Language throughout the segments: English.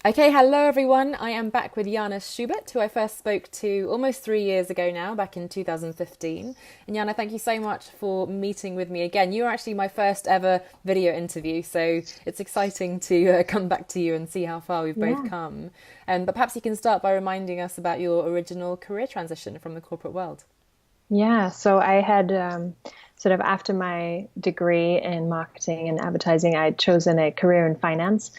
Okay, hello everyone. I am back with Jana Schubert, who I first spoke to almost 3 years ago now, back in 2015. And Jana, thank you so much for meeting with me again. You were actually my first ever video interview, so it's exciting to come back to you and see how far we've both Yeah. come. But perhaps you can start by reminding us about your original career transition from the corporate world. Yeah. So I had sort of after my degree in marketing and advertising, I'd chosen a career in finance.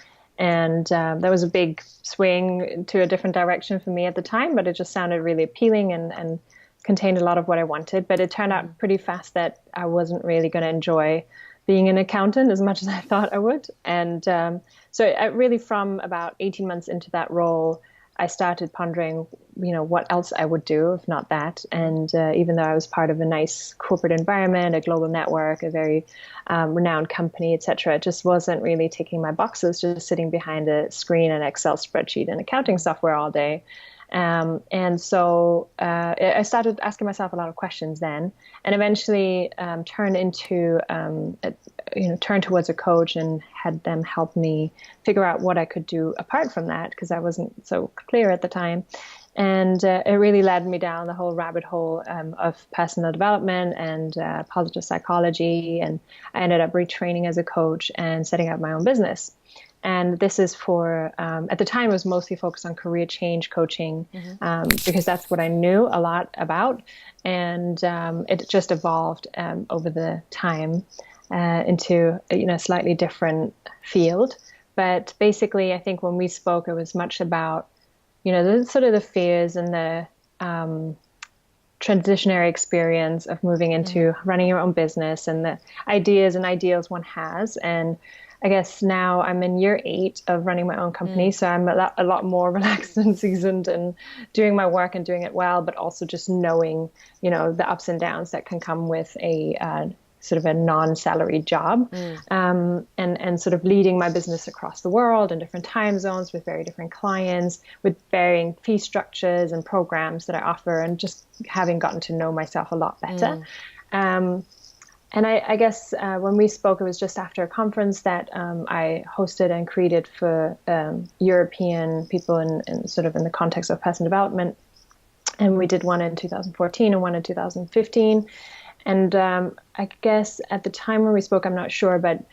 And that was a big swing to a different direction for me at the time, but it just sounded really appealing and contained a lot of what I wanted. But it turned Mm-hmm. out pretty fast that I wasn't really going to enjoy being an accountant as much as I thought I would. And so I really, from about 18 months into that role, I started pondering, what else I would do if not that. And even though I was part of a nice corporate environment, a global network, a very renowned company, etc., it just wasn't really ticking my boxes, just sitting behind a screen and Excel spreadsheet and accounting software all day. And so I started asking myself a lot of questions then, and eventually turned towards a coach and had them help me figure out what I could do apart from that because I wasn't so clear at the time. And it really led me down the whole rabbit hole of personal development and positive psychology. And I ended up retraining as a coach and setting up my own business. And this is for, at the time, it was mostly focused on career change coaching Mm-hmm. because that's what I knew a lot about. And it just evolved over the time into a slightly different field. But basically, I think when we spoke, it was much about the sort of the fears and the transitionary experience of moving into running your own business and the ideas and ideals one has. And I guess now I'm in year 8 of running my own company, Mm-hmm. so I'm a lot more relaxed and seasoned and doing my work and doing it well, but also just knowing, the ups and downs that can come with a sort of a non-salary job, and sort of leading my business across the world in different time zones with very different clients, with varying fee structures and programs that I offer, and just having gotten to know myself a lot better. Um, and I guess when we spoke, it was just after a conference that I hosted and created for European people in sort of in the context of personal development. And we did one in 2014 and one in 2015. And I guess at the time when we spoke, I'm not sure, but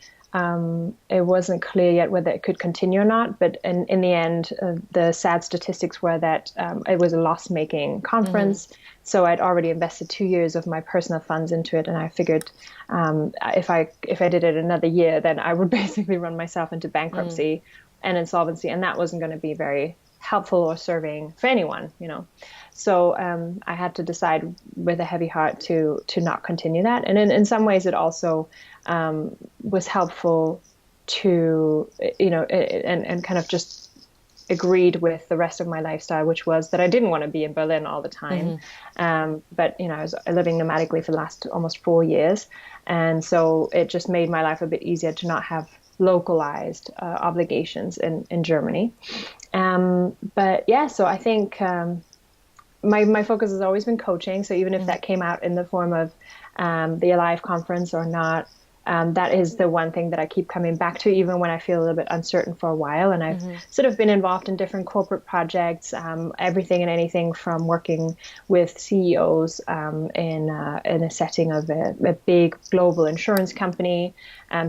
it wasn't clear yet whether it could continue or not. But in the end, the sad statistics were that it was a loss-making Mm-hmm. conference. So I'd already invested 2 years of my personal funds into it, and I figured if I did it another year, then I would basically run myself into bankruptcy and insolvency, and that wasn't going to be very helpful or serving for anyone. So I had to decide with a heavy heart to not continue that. And in some ways, it also was helpful to, and kind of just agreed with the rest of my lifestyle, which was that I didn't want to be in Berlin all the time. Mm-hmm. But, I was living nomadically for the last almost 4 years. And so it just made my life a bit easier to not have localized obligations in Germany. But yeah, so I think my focus has always been coaching. So even if that came out in the form of the Alive conference or not, that is the one thing that I keep coming back to, even when I feel a little bit uncertain for a while. And I've Mm-hmm. sort of been involved in different corporate projects, everything and anything from working with CEOs in a setting of a big global insurance company,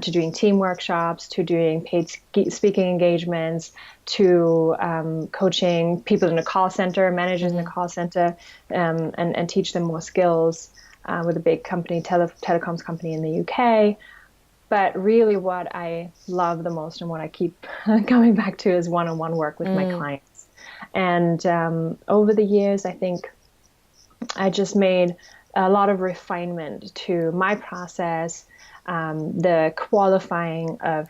to doing team workshops, to doing paid speaking engagements, to coaching people in a call center, managers in a Mm-hmm. call center, and teach them more skills with a big company, telecoms company in the UK. But really, what I love the most and what I keep coming back to is one-on-one work with my clients. And over the years, I think I just made a lot of refinement to my process, the qualifying of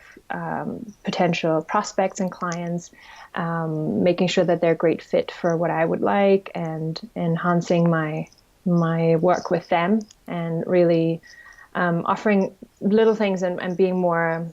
potential prospects and clients, making sure that they're a great fit for what I would like, and enhancing my work with them, and really offering little things and being more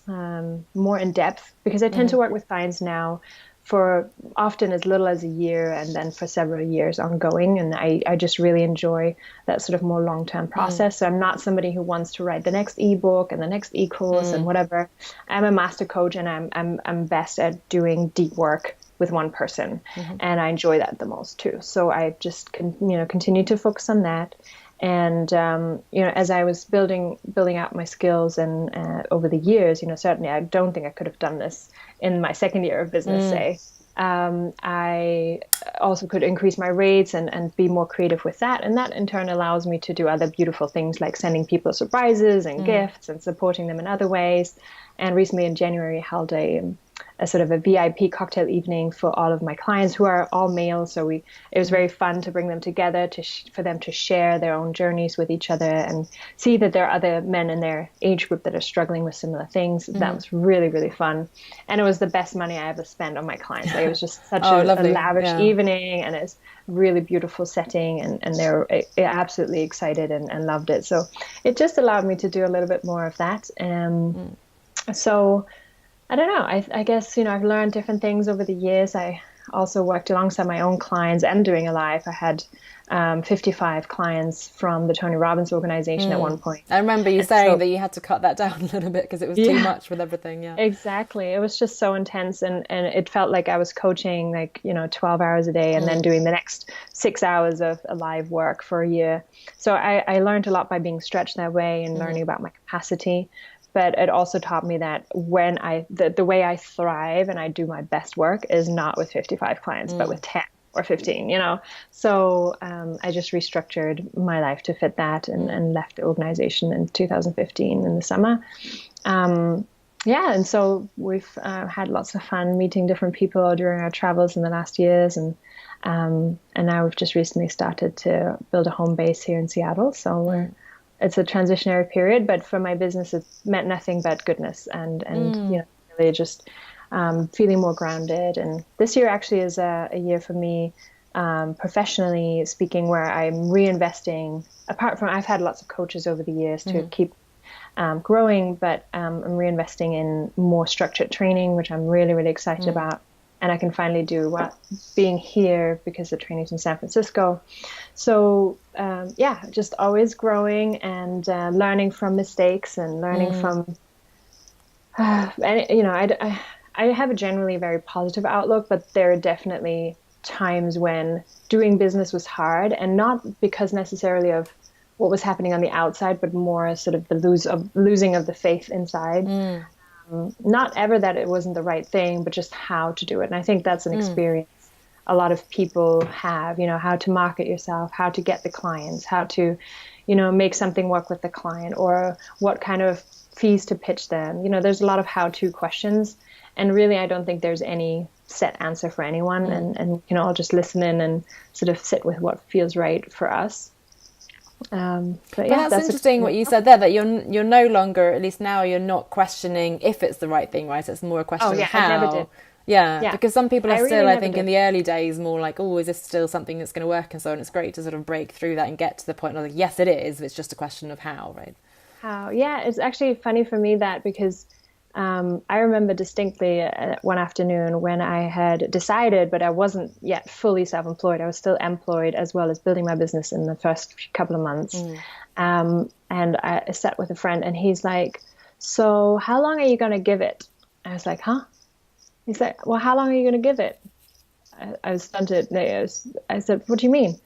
in depth, because I tend to work with clients now for often as little as a year and then for several years ongoing. And I just really enjoy that sort of more long-term process. So I'm not somebody who wants to write the next ebook and the next e-course and whatever. I'm a master coach, and I'm best at doing deep work with one person. And I enjoy that the most too. So I just continue to focus on that. And, as I was building out my skills and over the years, certainly I don't think I could have done this in my second year of business, say. I also could increase my rates and be more creative with that. And that in turn allows me to do other beautiful things like sending people surprises and gifts and supporting them in other ways. And recently in January, I held a sort of a VIP cocktail evening for all of my clients, who are all male. So it was very fun to bring them together, for them to share their own journeys with each other and see that there are other men in their age group that are struggling with similar things. That was really, really fun. And it was the best money I ever spent on my clients. Like, it was just such a lavish evening, and it's really beautiful setting, and they're absolutely excited and loved it. So it just allowed me to do a little bit more of that. So I don't know. I guess, I've learned different things over the years. I also worked alongside my own clients and doing a live. I had 55 clients from the Tony Robbins organization at one point. I remember you saying that you had to cut that down a little bit because it was too much with everything. Yeah, exactly. It was just so intense, and it felt like I was coaching 12 hours a day and then doing the next 6 hours of live work for a year. So I learned a lot by being stretched that way and learning about my capacity. But it also taught me that the way I thrive and I do my best work is not with 55 clients, but with 10 or 15, So I just restructured my life to fit that and left the organization in 2015 in the summer. And so we've had lots of fun meeting different people during our travels in the last years. And now we've just recently started to build a home base here in Seattle. So it's a transitionary period, but for my business, it's meant nothing but goodness and really just feeling more grounded. And this year actually is a year for me, professionally speaking, where I'm reinvesting. Apart from, I've had lots of coaches over the years to keep growing, but I'm reinvesting in more structured training, which I'm really, really excited about. And I can finally do being here because the training's in San Francisco. So, just always growing and learning from mistakes and learning from, I have a generally very positive outlook, but there are definitely times when doing business was hard, and not because necessarily of what was happening on the outside, but more sort of the losing of the faith inside. Not ever that it wasn't the right thing, but just how to do it. And I think that's an experience a lot of people have, how to market yourself, how to get the clients, how to, make something work with the client, or what kind of fees to pitch them. There's a lot of how-to questions. And really, I don't think there's any set answer for anyone. And we can all just listen in and sort of sit with what feels right for us. But that's interesting what you said there, that you're no longer, at least now, you're not questioning if it's the right thing, right? It's more a question of how. I never did. Yeah, because some people are still, I think, in the early days more like, oh, is this still something that's going to work and so on. It's great to sort of break through that and get to the point of like, yes, it is. It's just a question of how, right? How? Yeah, it's actually funny for me that because I remember distinctly one afternoon when I had decided, but I wasn't yet fully self-employed. I was still employed as well as building my business in the first couple of months. And I sat with a friend and he's like, so how long are you going to give it? I was like, huh? He's like, well, how long are you going to give it? I was stunted. I said, what do you mean?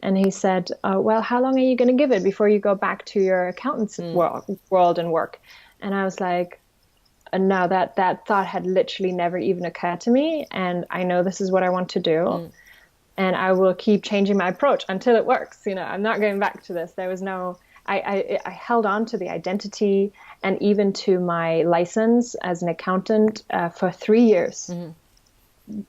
And he said, well, how long are you going to give it before you go back to your accountant's world and work? And I was like, no, that thought had literally never even occurred to me. And I know this is what I want to do. And I will keep changing my approach until it works. I'm not going back to this. There was no, I held on to the identity and even to my license as an accountant for 3 years,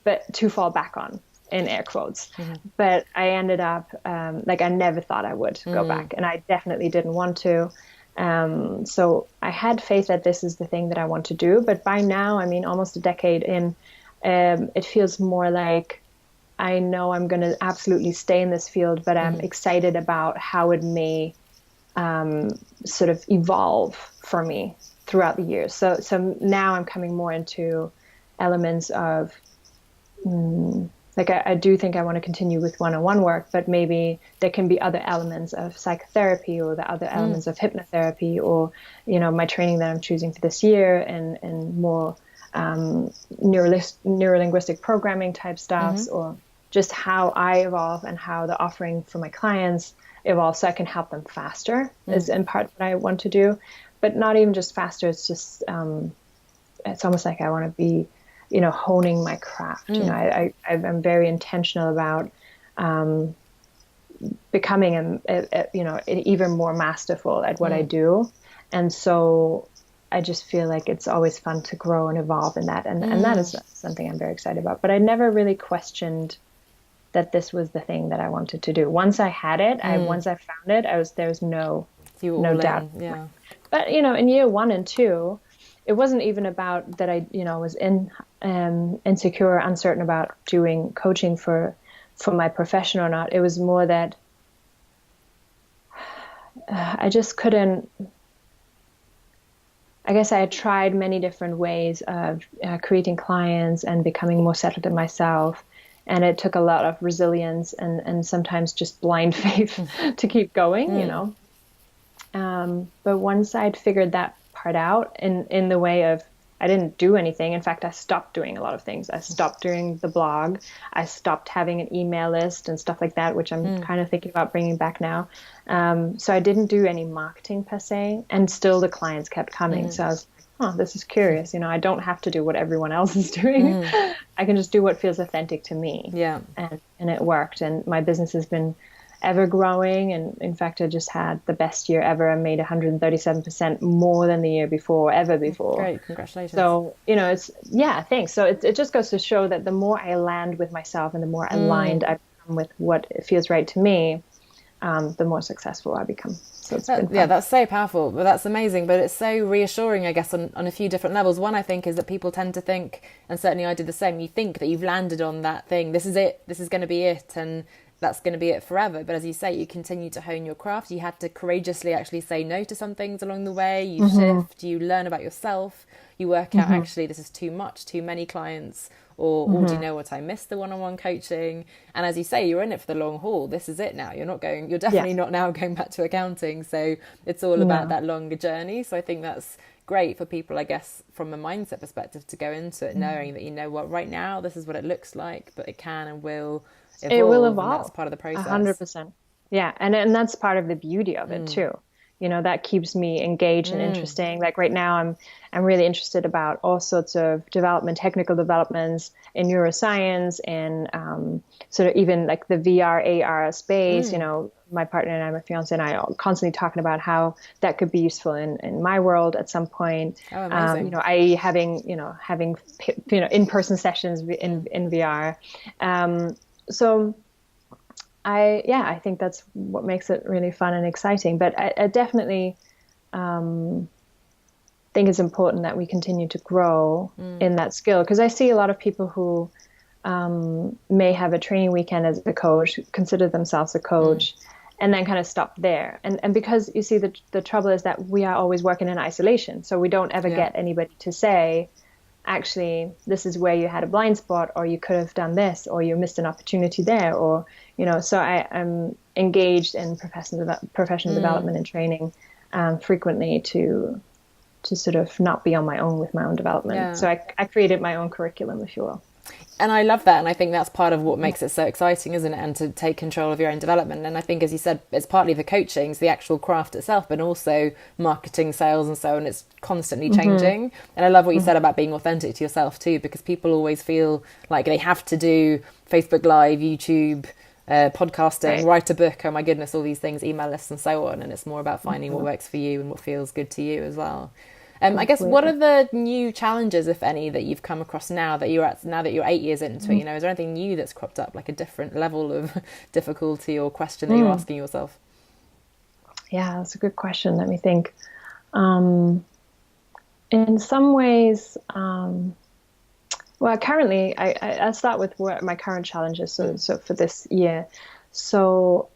but to fall back on, in air quotes. But I ended up, I never thought I would go back. And I definitely didn't want to. So I had faith that this is the thing that I want to do. But by now, almost a decade in, it feels more like I know I'm going to absolutely stay in this field, but I'm excited about how it may sort of evolve for me throughout the years. So now I'm coming more into elements of like I do think I want to continue with one-on-one work, but maybe there can be other elements of psychotherapy or the other elements of hypnotherapy, or, you know, my training that I'm choosing for this year, and more neurolinguistic programming type stuffs, or just how I evolve and how the offering for my clients evolves so I can help them faster is in part what I want to do. But not even just faster, it's just it's almost like I want to be, you know, honing my craft. You know, I'm very intentional about becoming you know, even more masterful at what I do. And so I just feel like it's always fun to grow and evolve in that. And that is something I'm very excited about. But I never really questioned that this was the thing that I wanted to do. Once I had it, once I found it, there was no doubt. Yeah. But, you know, in year 1 and 2, it wasn't even about that I, you know, was insecure or uncertain about doing coaching for my profession or not. It was more that I just couldn't. I guess I had tried many different ways of creating clients and becoming more settled in myself. And it took a lot of resilience and sometimes just blind faith to keep going, you know. But once I'd figured that part out in the way of, I didn't do anything. In fact, I stopped doing a lot of things. I stopped doing the blog. I stopped having an email list and stuff like that, which I'm kind of thinking about bringing back now. So I didn't do any marketing per se, and still the clients kept coming. So I was like, oh, this is curious. You know, I don't have to do what everyone else is doing. I can just do what feels authentic to me. Yeah. And it worked. And my business has been ever growing, and in fact I just had the best year ever. I made 137% more than the year before, ever before. Great, congratulations. So, you know, thanks. So it just goes to show that the more I land with myself and the more aligned I become with what feels right to me, the more successful I become. So it's been fun. Yeah, that's so powerful. But that's amazing. But it's so reassuring, I guess, on a few different levels. One, I think, is that people tend to think, and certainly I did the same, you think that you've landed on that thing. This is it. This is going to be it. And that's going to be it forever. But as you say, you continue to hone your craft. You had to courageously actually say no to some things along the way. You shift, you learn about yourself. You work out, actually, this is too much, too many clients. Or do you know what, I missed the one-on-one coaching. And as you say, you're in it for the long haul. This is it now. You're definitely not now going back to accounting. So it's all about that longer journey. So I think that's great for people, I guess, from a mindset perspective, to go into it knowing that, you know what, right now, this is what it looks like, but it can and will evolve. It will evolve. And that's part of the process. 100%. Yeah. And that's part of the beauty of it too. You know, that keeps me engaged and interesting. Like right now, I'm really interested about all sorts of technical developments in neuroscience, and sort of even like the VR, AR space. You know, my partner and I, my fiance and I, are constantly talking about how that could be useful in my world at some point. Oh, amazing. You know, having in-person sessions in VR. So I think that's what makes it really fun and exciting. But I definitely think it's important that we continue to grow in that skill, because I see a lot of people who may have a training weekend as a coach, consider themselves a coach, and then kind of stop there. And because you see, the trouble is that we are always working in isolation, so we don't ever get anybody to say, actually, this is where you had a blind spot, or you could have done this, or you missed an opportunity there, or, you know. So I'm engaged in professional development and training frequently to sort of not be on my own with my own development. Yeah. So I created my own curriculum, if you will. And I love that. And I think that's part of what makes it so exciting, isn't it? And to take control of your own development. And I think, as you said, it's partly the coaching, it's the actual craft itself, but also marketing, sales and so on. It's constantly changing. And I love what you said about being authentic to yourself too, because people always feel like they have to do Facebook Live, YouTube, podcasting, write a book, oh my goodness, all these things, email lists and so on. And it's more about finding what works for you and what feels good to you as well. I guess, what are the new challenges, if any, that you've come across now that you're 8 years into it? You know, is there anything new that's cropped up, like a different level of difficulty or question that you're asking yourself? Yeah, that's a good question. Let me think. In some ways, well, currently, I'll start with what my current challenge is. So for this year, so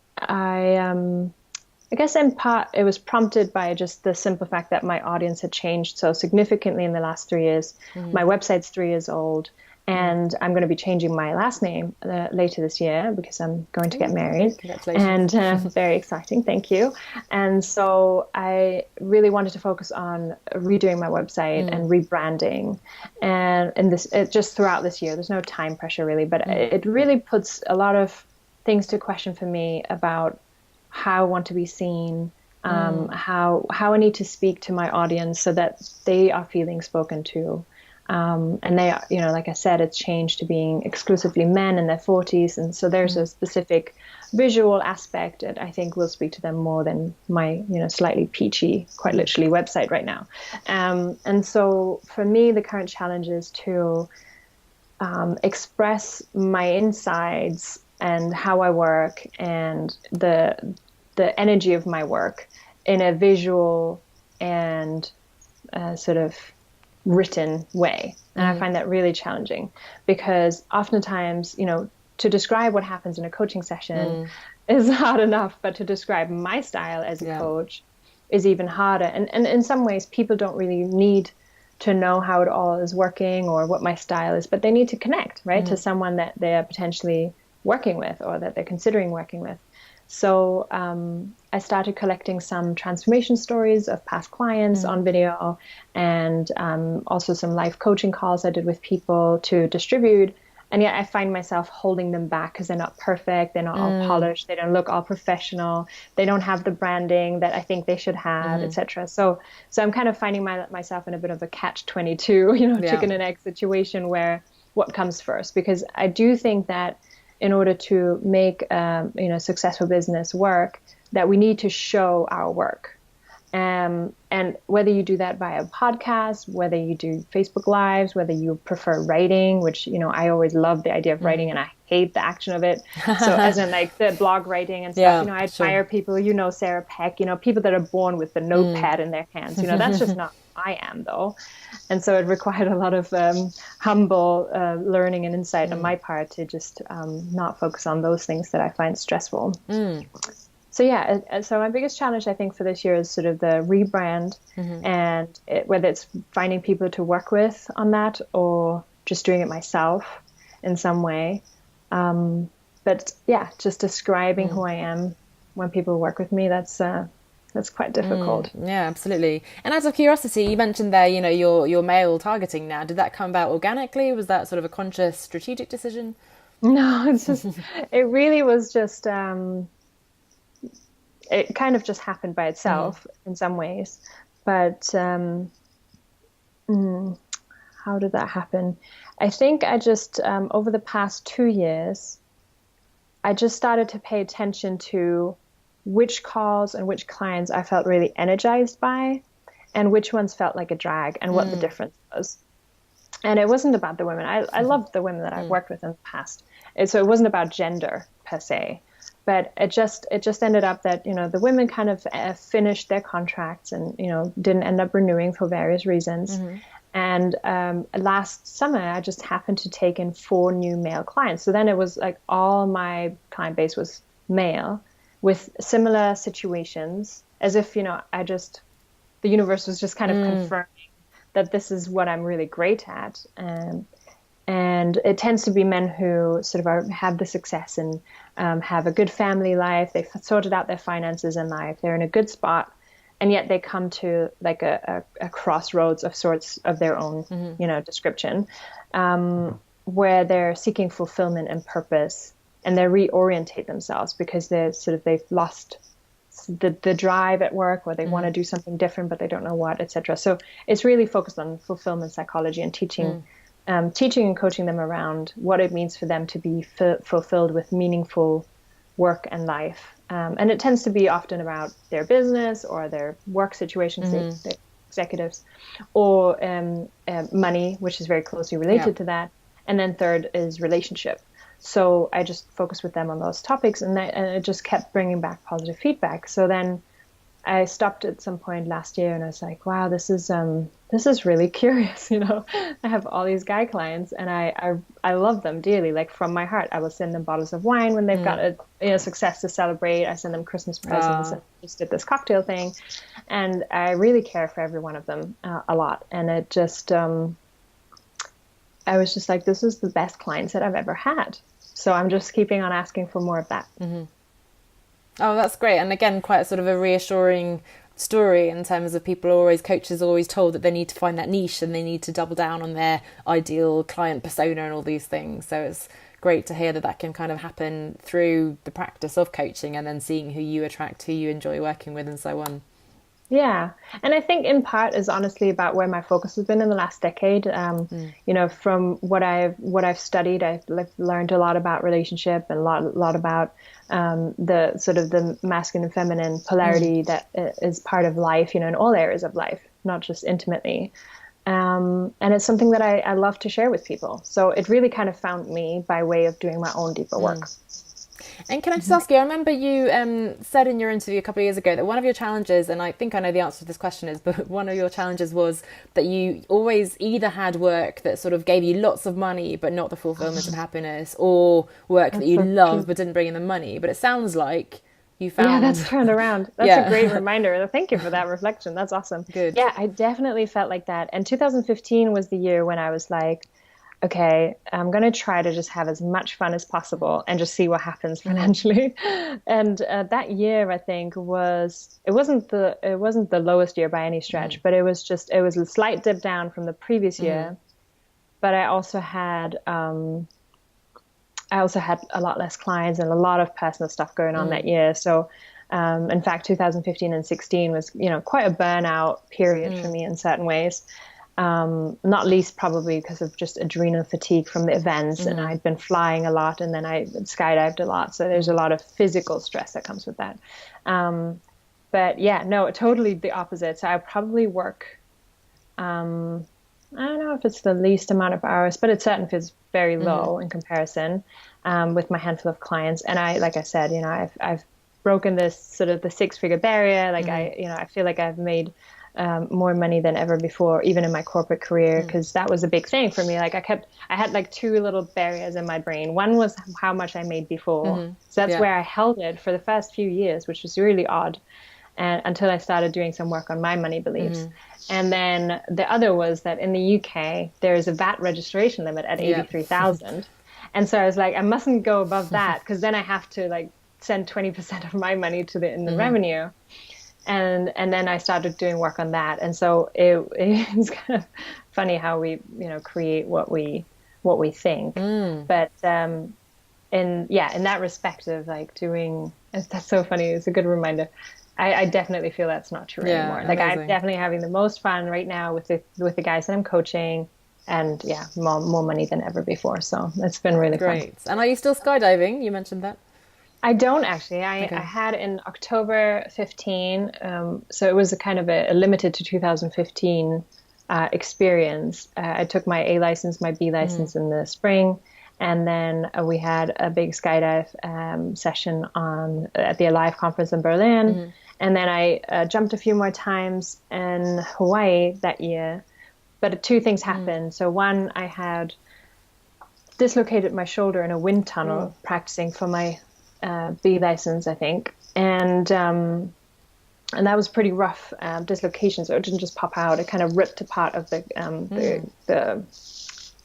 I guess in part it was prompted by just the simple fact that my audience had changed so significantly in the last 3 years. My website's 3 years old, And I'm going to be changing my last name later this year because I'm going to get married. Congratulations. And very exciting. Thank you. And so I really wanted to focus on redoing my website and rebranding. And this just throughout this year, there's no time pressure really, but it really puts a lot of things to question for me about how I want to be seen, how I need to speak to my audience so that they are feeling spoken to. And they are, like I said, it's changed to being exclusively men in their 40s. And so there's a specific visual aspect that I think will speak to them more than my, slightly peachy, quite literally website right now. And so for me, the current challenge is to express my insides and how I work and the energy of my work in a visual and sort of written way. And I find that really challenging because oftentimes, to describe what happens in a coaching session is hard enough, but to describe my style as a coach is even harder. And in some ways, people don't really need to know how it all is working or what my style is, but they need to connect, right, to someone that they're potentially working with or that they're considering working with. So I started collecting some transformation stories of past clients on video and also some live coaching calls I did with people to distribute. And yet I find myself holding them back because they're not perfect. They're not all polished. They don't look all professional. They don't have the branding that I think they should have, etc. So I'm kind of finding myself in a bit of a catch-22, chicken and egg situation where what comes first? Because I do think that in order to make successful business work, that we need to show our work. And whether you do that via a podcast, whether you do Facebook Lives, whether you prefer writing, which, I always love the idea of writing and I hate the action of it. So as in like the blog writing and stuff, I admire people, Sarah Peck, people that are born with the notepad in their hands. That's just not who I am though. And so it required a lot of humble learning and insight on my part to just not focus on those things that I find stressful. So so my biggest challenge I think for this year is sort of the rebrand and whether it's finding people to work with on that or just doing it myself in some way. But just describing who I am when people work with me, that's quite difficult. Yeah, absolutely. And out of curiosity, you mentioned there, your male targeting now. Did that come about organically? Was that sort of a conscious strategic decision? No, it really was just, it kind of just happened by itself in some ways. But how did that happen? I think I just, over the past 2 years, I just started to pay attention to which calls and which clients I felt really energized by and which ones felt like a drag and what the difference was. And it wasn't about the women. I loved the women that I've worked with in the past. So it wasn't about gender per se, but it just ended up that, the women kind of finished their contracts and, didn't end up renewing for various reasons. And last summer, I just happened to take in 4 new male clients. So then it was like all my client base was male with similar situations, as if, the universe was just kind of confirming that this is what I'm really great at. And it tends to be men who sort of have the success and have a good family life. They've sorted out their finances in life. They're in a good spot. And yet they come to like a crossroads of sorts of their own, description, where they're seeking fulfillment and purpose. And they reorientate themselves because they've lost the drive at work, or they want to do something different, but they don't know what, etc. So it's really focused on fulfillment psychology and teaching and coaching them around what it means for them to be fulfilled with meaningful work and life. And it tends to be often about their business or their work situations, the executives, or money, which is very closely related to that. And then third is relationship. So I just focused with them on those topics, and it just kept bringing back positive feedback. So then I stopped at some point last year, and I was like, "Wow, this is really curious." I have all these guy clients, and I love them dearly, like from my heart. I will send them bottles of wine when they've got a success to celebrate. I send them Christmas presents. And just did this cocktail thing, and I really care for every one of them a lot. And it just I was just like, this is the best clients that I've ever had. So I'm just keeping on asking for more of that. Oh, that's great. And again, quite sort of a reassuring story in terms of coaches are always told that they need to find that niche and they need to double down on their ideal client persona and all these things. So it's great to hear that that can kind of happen through the practice of coaching and then seeing who you attract, who you enjoy working with and so on. Yeah. And I think in part is honestly about where my focus has been in the last decade. You know, from what I've studied, I've learned a lot about relationship and a lot about the sort of the masculine and feminine polarity that is part of life, you know, in all areas of life, not just intimately. And it's something that I love to share with people. So it really kind of found me by way of doing my own deeper work. And can I just ask you, I remember you said in your interview a couple of years ago that one of your challenges, and I think I know the answer to this question is, but one of your challenges was that you always either had work that sort of gave you lots of money but not the fulfillment and happiness, or work that you loved but didn't bring in the money. But it sounds like you found... Yeah, that's turned around. That's a great reminder. Thank you for that reflection. That's awesome. Good. Yeah, I definitely felt like that. And 2015 was the year when I was like, okay, I'm going to try to just have as much fun as possible and just see what happens financially. And that year, I think, it wasn't the lowest year by any stretch, but it was a slight dip down from the previous year. But I also had a lot less clients and a lot of personal stuff going on that year. So in fact, 2015 and 16 was, you know, quite a burnout period for me in certain ways. Not least probably because of just adrenal fatigue from the events, and I'd been flying a lot, and then I skydived a lot. So there's a lot of physical stress that comes with that. But yeah, no, totally the opposite. So I probably work, I don't know if it's the least amount of hours, but it certainly feels very low in comparison with my handful of clients. And like I said, you know, I've broken this sort of the 6-figure barrier. Like I feel like I've made more money than ever before, even in my corporate career, because that was a big thing for me. Like I had like 2 little barriers in my brain. One was how much I made before. So that's where I held it for the first few years, which was really odd. And until I started doing some work on my money beliefs. And then the other was that in the UK, there is a VAT registration limit at 83,000. And so I was like, I mustn't go above that, because then I have to like send 20% of my money to the revenue. And then I started doing work on that. And so it's kind of funny how we, you know, create what we think. But in that respect of like doing, that's so funny. It's a good reminder. I definitely feel that's not true anymore. Like I'm definitely having the most fun right now with the guys that I'm coaching, and more money than ever before. So it's been really great. fun. And are you still skydiving? You mentioned that. I don't actually. I had in October 15, so it was a kind of a limited to 2015 experience. I took my A license, my B license in the spring, and then we had a big skydive session at the Alive conference in Berlin. And then I jumped a few more times in Hawaii that year. But 2 things happened. So one, I had dislocated my shoulder in a wind tunnel practicing for my B license, I think, and that was pretty rough dislocation. So it didn't just pop out; it kind of ripped a part of the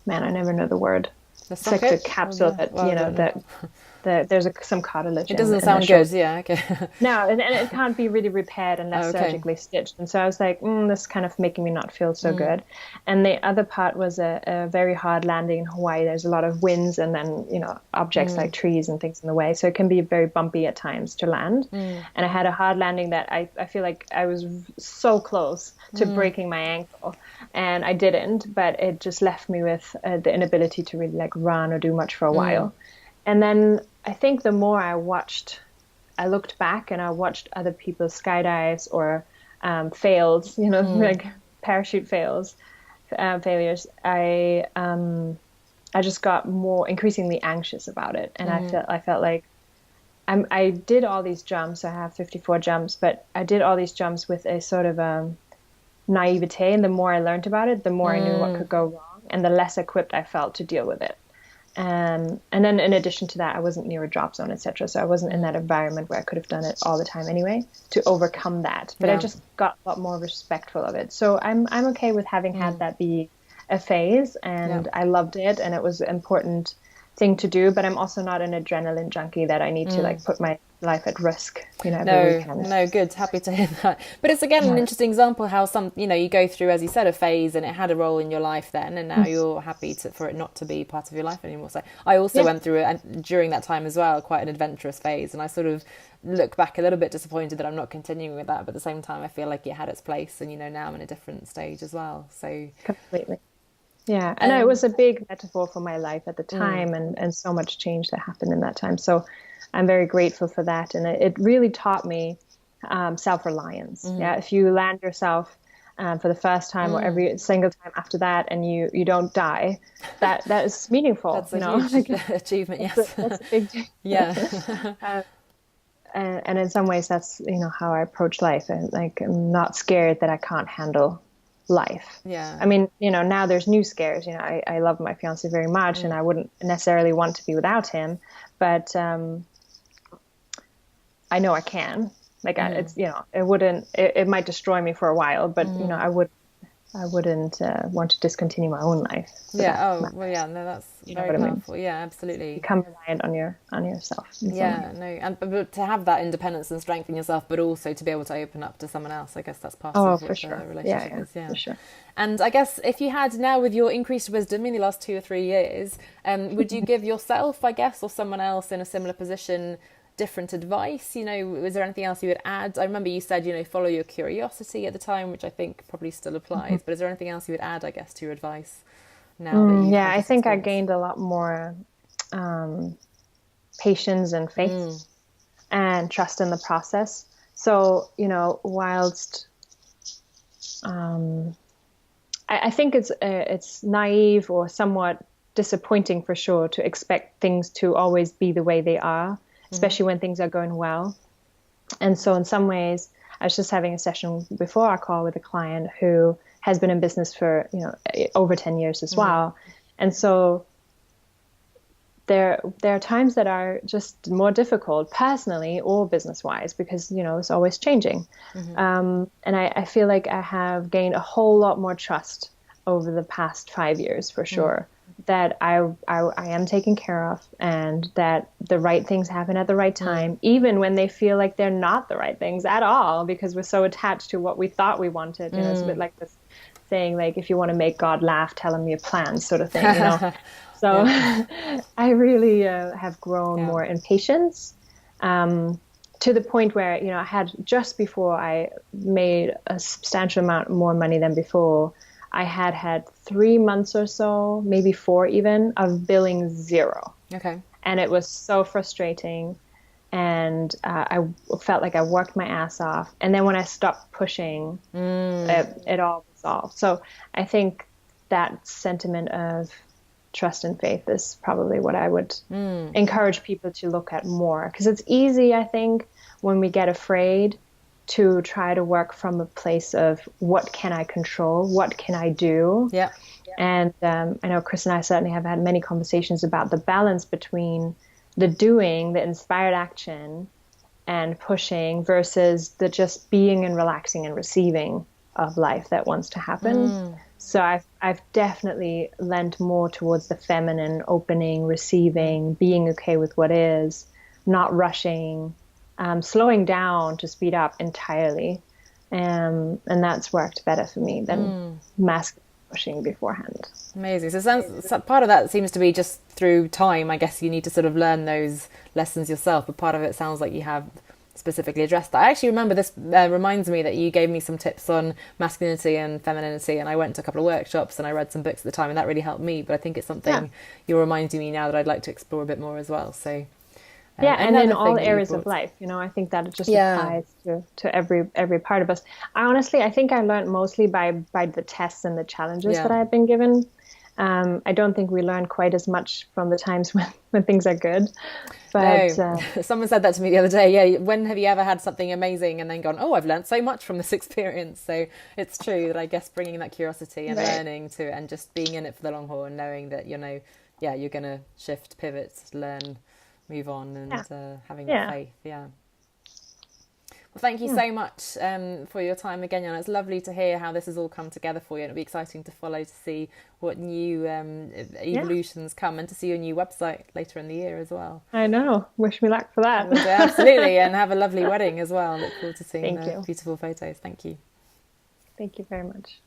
man. I never know the word. It's like the capsule that there's some cartilage. It doesn't sound good. Yeah. Okay. No, and it can't be really repaired unless surgically stitched. And so I was like, this is kind of making me not feel so good. And the other part was a very hard landing in Hawaii. There's a lot of winds, and then, you know, objects like trees and things in the way. So it can be very bumpy at times to land. And I had a hard landing that I feel like I was so close to breaking my ankle, and I didn't, but it just left me with the inability to really like run or do much for a while. And then I think the more I looked back and I watched other people's skydives or fails, you know, like parachute failures. I just got more increasingly anxious about it, and I felt like I did all these jumps. I have 54 jumps, but I did all these jumps with a sort of naivete. And the more I learned about it, the more I knew what could go wrong, and the less equipped I felt to deal with it. And then in addition to that, I wasn't near a drop zone, etc. So I wasn't in that environment where I could have done it all the time anyway to overcome that. But I just got a lot more respectful of it. So I'm okay with having had that be a phase, and I loved it, and it was an important thing to do. But I'm also not an adrenaline junkie that I need to like put my life at risk, every weekend. No, good. Happy to hear that. But it's again an interesting example how some, you go through, as you said, a phase, and it had a role in your life then, and now you're happy for it not to be part of your life anymore. So I also went through it, and during that time as well, quite an adventurous phase, and I sort of look back a little bit disappointed that I'm not continuing with that, but at the same time I feel like it had its place, and now I'm in a different stage as well. So completely. Yeah, and it was a big metaphor for my life at the time, and so much change that happened in that time. So I'm very grateful for that, and it really taught me self-reliance. Yeah, if you land yourself for the first time or every single time after that, and you don't die, that is meaningful. That's a huge achievement. Yes, that's a big thing. Yeah. And in some ways, that's how I approach life. And like, I'm not scared that I can't handle life. Yeah. I mean, now there's new scares. I love my fiance very much, and I wouldn't necessarily want to be without him, but I know I can. Like, it's it wouldn't. It might destroy me for a while, but I wouldn't want to discontinue my own life. Yeah. Oh, well, yeah. No, that's very helpful. I mean? Yeah, absolutely. Become reliant on yourself. Yeah. No, and but to have that independence and strength in yourself, but also to be able to open up to someone else. I guess that's part of what the relationship is. Yeah. For sure. And I guess if you had now, with your increased wisdom in the last 2 or 3 years, would you give yourself, I guess, or someone else in a similar position, different advice? Was there anything else you would add? I remember you said, follow your curiosity at the time, which I think probably still applies, but is there anything else you would add, I guess, to your advice now that yeah, I think I gained a lot more patience and faith and trust in the process. So, whilst I think it's naive or somewhat disappointing for sure to expect things to always be the way they are, especially when things are going well. And so in some ways, I was just having a session before our call with a client who has been in business for, over 10 years as well. And so there are times that are just more difficult personally or business wise, because, it's always changing. And I feel like I have gained a whole lot more trust over the past 5 years for sure. That I am taken care of, and that the right things happen at the right time, even when they feel like they're not the right things at all, because we're so attached to what we thought we wanted. It's a bit like this saying, like, if you want to make God laugh, tell him your plans, sort of thing. So I really have grown more in patience, to the point where, I had, just before I made a substantial amount more money than before, I had 3 months or so, maybe 4 even, of billing zero. Okay. And it was so frustrating. And I felt like I worked my ass off. And then when I stopped pushing, it all resolved. So I think that sentiment of trust and faith is probably what I would encourage people to look at more. Because it's easy, I think, when we get afraid, to try to work from a place of what can I control? What can I do? Yeah. And I know Chris and I certainly have had many conversations about the balance between the doing, the inspired action, and pushing versus the just being and relaxing and receiving of life that wants to happen. So I've definitely lent more towards the feminine, opening, receiving, being okay with what is, not rushing, slowing down to speed up entirely. And that's worked better for me than masking pushing beforehand. Amazing. So part of that seems to be just through time. I guess you need to sort of learn those lessons yourself, but part of it sounds like you have specifically addressed that. I actually remember this reminds me that you gave me some tips on masculinity and femininity, and I went to a couple of workshops and I read some books at the time, and that really helped me. But I think it's something you're reminding me now that I'd like to explore a bit more as well. So and in all areas of life, I think that it just applies to every part of us. I think I learned mostly by the tests and the challenges that I've been given. I don't think we learn quite as much from the times when things are good. But no. Someone said that to me the other day. Yeah, when have you ever had something amazing and then gone, oh, I've learned so much from this experience? So it's true that I guess bringing that curiosity and learning to, and just being in it for the long haul, and knowing that you're going to shift, pivot, learn, move on, and having that faith. Well, thank you so much for your time again, Jana. It's lovely to hear how this has all come together for you. It'll be exciting to follow, to see what new evolutions come, and to see your new website later in the year as well. I know. Wish me luck for that. Absolutely. And have a lovely wedding as well. Look forward to seeing the beautiful photos. Thank you. Thank you very much.